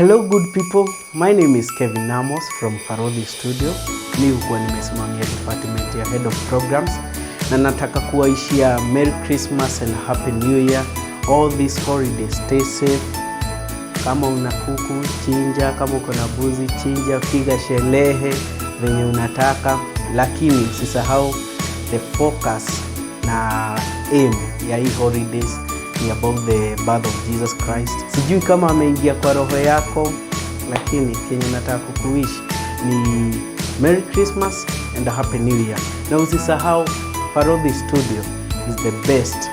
Hello good people, my name is Kelvin Amos from Baruthi studio. Mimi huwa nimesimamia department ya Head of Programs na nataka kuwaishia Merry Christmas and Happy New Year. All these holidays, stay safe. Kama una kuku chinja, kama uko na buzi chinja, piga sherehe venye unataka, lakini usisahau the focus na aim ya hii holidays ni about the birth of Jesus Christ. Sijui kama ameingia kwa roho yako, lakini kenye nataka kukuishi ni Merry Christmas and a Happy New Year. Na usisahau Baruthi Studio is the best